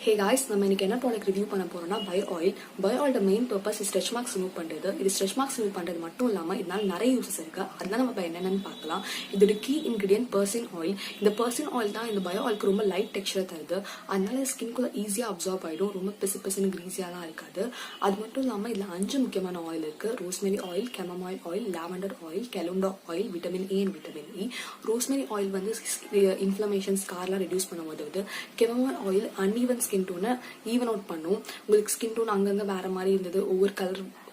Hey guys, நம்ம இன்னைக்கு என்ன ப்ராடக்ட் ரிவ்யூ பண்ண போறோம்னா பயோ ஆயில். பயோ ஆயிலோட main purpose stretch marks remove பண்றது. இது ஸ்ட்ரெச் மார்க்ஸ் ரிமூவ் பண்றது மட்டும் இல்லாம இதனால நிறைய யூசஸ் இருக்கு. அதெல்லாம் நம்ம என்னென்னு பார்க்கலாம். இதோட கீ இன்கிரிடியன்ட் பர்சின் ஆயில். இந்த பர்சின் ஆயில் தான் இந்த பயோ ஆயிலுக்கு ரொம்ப லைட் டெக்ஸ்சர் தருது. அதனால ஸ்கின்குள்ள ஈஸியா அப்சார்ப் ஆயிடும். ரொம்ப பிசுன்னு கிரீஸியாலாம் இருக்காது. அது மட்டும் இல்லாம இதுல 5 முக்கியமான ஆயில் இருக்கு. Rosemary oil, chamomile oil, lavender oil, calendula oil, vitamin A and vitamin E. Rosemary oil வந்து இன்ஃப்ளமேஷன் ஸ்கார்லாம் ரெடியூஸ் பண்ண உதவுது. கெமமாயில் ஆயில் அன்ஈவன் ஸ்கின் டோனை ஈவன் அவுட் பண்ணும். உங்களுக்கு ஸ்கின் டோன் அங்கங்க வேற மாதிரி இருந்தது, ஒவ்வொரு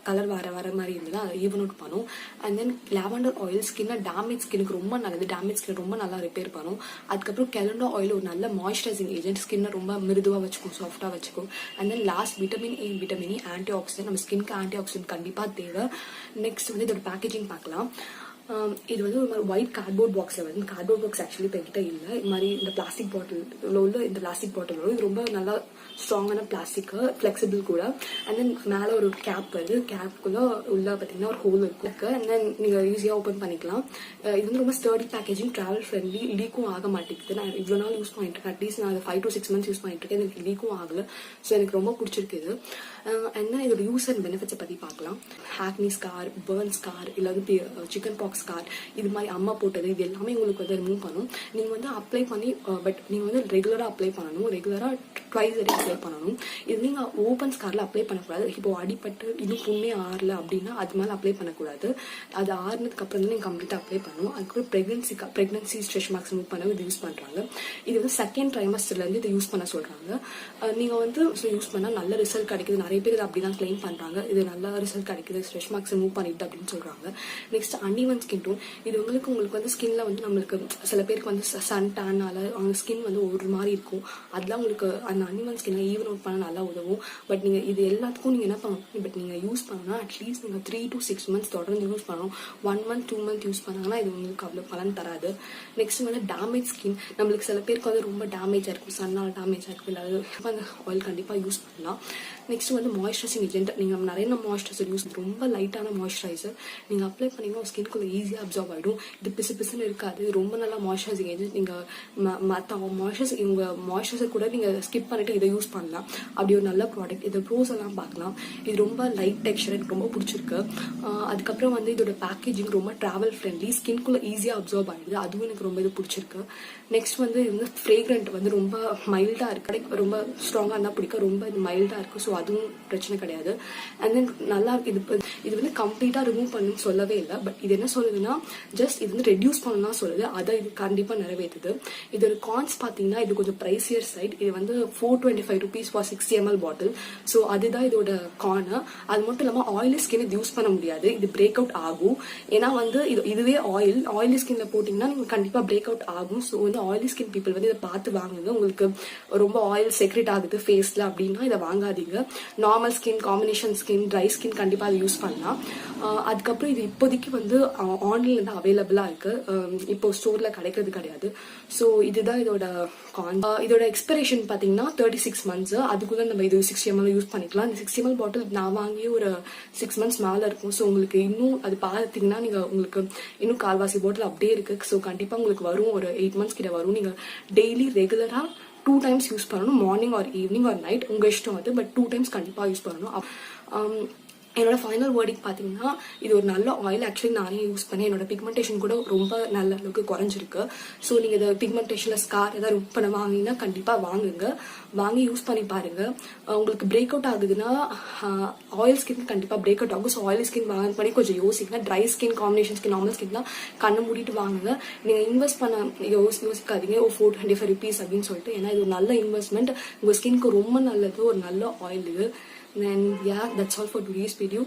கலர் வேற மாதிரி இருந்தது, அதை ஈவன் அவுட் பண்ணும். அண்ட் தென் லாவெண்டர் ஆயில் ஸ்கின்னை டேமேஜ் ஸ்கினுக்கு ரொம்ப நல்லது. டேமேஜ் ஸ்கின் ரொம்ப நல்லா ரிப்பேர் பண்ணும். அதுக்கப்புறம் கெலுண்டா ஆயில் ஒரு நல்ல மாய்ஸ்சரைசிங் ஏஜென்ட், ஸ்கின்னை ரொம்ப மிருதுவா வச்சுக்கும், சாஃப்டா வச்சுக்கும். And then last vitamin A vitamin E anti accident. நம்ம ஸ்கின்க்கு ஆன்டி ஆக்சிடென்ட் கண்டிப்பா தேவை. நெக்ஸ்ட் வந்து இதோட பேக்கேஜிங் பார்க்கலாம். இது வந்து ஒரு மாதிரி ஒயிட் கார்ட்போர்ட் பாக்ஸ்ல வந்து, கார்ட்போர்ட் பாக்ஸ் ஆக்சுவலி என்கிட்ட இல்லை. இது மாதிரி இந்த பிளாஸ்டிக் பாட்டில் உள்ள இந்த பிளாஸ்டிக் பாட்டில் இது ரொம்ப நல்லா ஸ்ட்ராங்கான பிளாஸ்டிக், ஃபிளெக்சிபிள் கூட. அண்ட் தென் மேலே ஒரு கேப் வருது. கேப்புக்குள்ள உள்ள பார்த்தீங்கன்னா ஒரு ஹோல் இருக்கு. அண்ட் தென் நீங்க ஈஸியாக ஓப்பன் பண்ணிக்கலாம். இது வந்து ரொம்ப ஸ்டர்டி பேக்கேஜிங், டிராவல் ஃப்ரெண்ட்லி, லீக்கும் ஆக மாட்டேங்குது. நான் இவ்வளோ நாள் யூஸ் பண்ணிட்டு இருக்கேன். அட்லீஸ்ட் நான் 5 to 6 months யூஸ் பண்ணிட்டு இருக்கேன். எனக்கு லீக்கும் ஆகல. ஸோ எனக்கு ரொம்ப பிடிச்சிருக்கு இது. அண்ட் தென் இதோட யூஸ் அண்ட் பெனிஃபிட்ஸை பற்றி பார்க்கலாம். ஆக்னி ஸ்கார், பர்ன் ஸ்கார், இல்லை வந்து சிக்கன் பாக்ஸ் ஸ்கார், இது மாதிரி அம்மா போட்டது, இது எல்லாமே உங்களுக்கு வந்து ரிமூவ் பண்ணும். நீங்க வந்து அப்ளை பண்ணி, பட் நீங்க வந்து ரெகுலரா அப்ளை பண்ணணும். ரெகுலரா ட்வைஸ் a day அப்ளை பண்ணணும். இது நீங்க ஓப்பன் ஸ்கார்ல அப்ளை பண்ணக்கூடாது. இப்போ அடிப்பட்டு இன்னும் புண்ணே ஆறல அப்படின்னா அது மேல அப்ளை பண்ணக்கூடாது. அது ஆறுனதுக்கு அப்புறம் நீங்க கம்ப்ளீட்டா அப்ளை பண்ணணும். அதுக்கப்புறம் பிரெக்னன்சி ஸ்ட்ரெச் மார்க்ஸ் ரிமூவ் பண்ண இது யூஸ் பண்றாங்க. இது வந்து செகண்ட் ட்ரைமஸ்டர்ல இருந்து இதை யூஸ் பண்ண சொல்றாங்க. நீங்க வந்து யூஸ் பண்ணா நல்ல ரிசல்ட் கிடைக்குது. நிறைய பேர் இது அப்படிதான் கிளைம் பண்றாங்க. இது நல்ல ரிசல்ட் கிடைக்குது, ஸ்ட்ரெச் மார்க்ஸ் ரிமூவ் பண்ணிட்டு அப்படின்னு சொல்றாங்க. Next uneven skin tone. இது உங்களுக்கு வந்து ஸ்கின்ல வந்து நம்மளுக்கு சில பேருக்கு வந்து சன் டேனால அவங்க ஸ்கின் வந்து ஒரு மாதிரி இருக்கும். அதெல்லாம் உங்களுக்கு அந்த அன்இவன் ஸ்கின்ல ஈவன் அவுட் பண்ண நல்லா உதவும். பட் நீங்க இது எல்லாத்துக்கும் நீங்க என்ன பண்ணணும், பட் நீங்க யூஸ் பண்ணா அட்லீஸ்ட் நீங்க 3 to 6 months தொடர்ந்து யூஸ் பண்ணணும். 1 month 2 month யூஸ் பண்ணாங்கன்னா இது உங்களுக்கு அவ்வளவு பலன் தராது. நெக்ஸ்ட் வந்து டேமேஜ் ஸ்கின். நம்மளுக்கு சில பேருக்கு வந்து ரொம்ப டேமேஜா இருக்கும், சன்னால டேமேஜா இருக்கும், இல்லாத அந்த ஆயில் கண்டிப்பா யூஸ் பண்ணலாம். நெக்ஸ்ட் வந்து மாய்ஸ்சரைசிங் ஏஜென்ட். நீங்க நிறைய மாய்ஸ்சரைசர் யூஸ், ரொம்ப லைட்டான மாய்ஸ்சரைசர் நீங்க அப்ளை பண்ணீங்கன்னா ஸ்கின்குள்ள ஈஸியா அப்சார்ப் ஆயிடும். இது பிசுன்னு இருக்காது. ரொம்ப நல்லா மாய்ஸ்சரைசிங் ஏஜென்ட். நீங்க மற்ற மாய்ஸ்சரைசர் கூட நீங்க ஸ்கிப் பண்ணிட்டு இதை யூஸ் பண்ணலாம். அப்படி ஒரு நல்ல ப்ராடக்ட். இது ப்ரோஸ் எல்லாம் பார்க்கலாம். இது ரொம்ப லைட் டெக்ஸ்சர், எனக்கு ரொம்ப பிடிச்சிருக்கு. அதுக்கப்புறம் வந்து இதோட பேக்கேஜிங் ரொம்ப டிராவல் ஃப்ரெண்ட்லி, ஸ்கின்குள்ள ஈஸியா அப்சார்ப் ஆயிடுது. அதுவும் எனக்கு ரொம்ப இது பிடிச்சிருக்கு. நெக்ஸ்ட் வந்து இது வந்து ஃப்ரேக்ரண்ட் வந்து ரொம்ப மைல்டா இருக்கு. ரொம்ப ஸ்ட்ராங்கா இருந்தா பிடிக்கும், ரொம்ப இது மைல்டா இருக்கு. ஸோ அதுவும் பிரச்சனை கிடையாது. அண்ட் தென் நல்லா இது வந்து கம்ப்ளீட்டா ரிமூவ் பண்ணுன்னு சொல்லவே இல்லை. பட் இது என்ன சொல்லுதுன்னா ஜஸ்ட் இது வந்து ரெடியூஸ் பண்ணலாம் சொல்லுது. அதை இது கண்டிப்பா நிறைவேற்றுது. இதோட கான்ஸ் பாத்தீங்கன்னா இது கொஞ்சம் பிரைசியர் சைட். இது வந்து 425 rupees for 60 ml bottle. So அதுதான் இதோட கார்னு. அது மட்டும் இல்லாம ஆயிலி ஸ்கின் இது யூஸ் பண்ண முடியாது. இது பிரேக் அவுட் ஆகும். ஏன்னா வந்து இதுவே ஆயிலி ஸ்கின்ல போட்டீங்கன்னா நீங்க கண்டிப்பா பிரேக் அவுட் ஆகும். ஸோ வந்து ஆயிலி ஸ்கின் பீப்புள் வந்து இதை பார்த்து வாங்குங்க. உங்களுக்கு ரொம்ப ஆயில் செக்ரெட் ஆகுது ஃபேஸ்ல அப்படின்னா இதை வாங்காதீங்க. Normal skin, combination skin, dry skin கண்டிப்பா அதை யூஸ் பண்ணலாம். அதுக்கப்புறம் இது இப்போதைக்கு வந்து ஆன்லைன்ல இருந்து அவைலபிளா இருக்கு. இப்போ ஸ்டோர்ல கிடைக்கிறது கிடையாது. ஸோ இதுதான் இதோட கான். இதோட எக்ஸ்பிரேஷன் பாத்தீங்கன்னா 36 months. அதுக்குள்ள நம்ம இது 60 ml யூஸ் பண்ணிக்கலாம். இந்த 60 ml பாட்டில் நான் வாங்கி ஒரு 6 months மேல இருக்கும். ஸோ உங்களுக்கு இன்னும் அது பார்த்தீங்கன்னா நீங்க உங்களுக்கு இன்னும் கால்வாசி பாட்டில் அப்படியே இருக்கு. ஸோ கண்டிப்பா உங்களுக்கு வரும், ஒரு 8 months கிட்ட வரும். நீங்க டெய்லி ரெகுலரா 2 times யூஸ் பண்ணணும். Morning or evening or night, உங்க இஷ்டம் அது. பட் 2 times கண்டிப்பா யூஸ் பண்ணணும். என்னோட ஃபைனல் வேர்டிங் பார்த்தீங்கன்னா இது ஒரு நல்ல ஆயில். ஆக்சுவலி நானே யூஸ் பண்ணேன். என்னோட பிக்மெண்டேஷன் கூட ரொம்ப நல்ல அளவுக்கு குறைஞ்சிருக்கு. ஸோ நீங்கள் இதை பிக்மெண்டேஷனில் ஸ்கார் ஏதாவது ரிமூவ் பண்ண வாங்கினீங்கன்னா கண்டிப்பாக வாங்குங்க, வாங்கி யூஸ் பண்ணி பாருங்க. உங்களுக்கு பிரேக் அவுட் ஆகுதுன்னா ஆயில் ஸ்கின் கண்டிப்பாக பிரேக் அவுட் ஆகும். ஸோ ஆயில் ஸ்கின் வாங்க பண்ணி கொஞ்சம் யோசிங்க. Dry skin, combination skin, normal ஸ்கின்லாம் கண்ணை மூடிட்டு வாங்குங்க. நீங்கள் இன்வெஸ்ட் பண்ண யோசிக்காதீங்க 425 rupees அப்படின்னு சொல்லிட்டு. ஏன்னா இது ஒரு நல்ல இன்வெஸ்ட்மெண்ட். உங்கள் ஸ்கின்க்கு ரொம்ப நல்லது, ஒரு நல்ல ஆயில் இது. And yeah, that's all for today's video.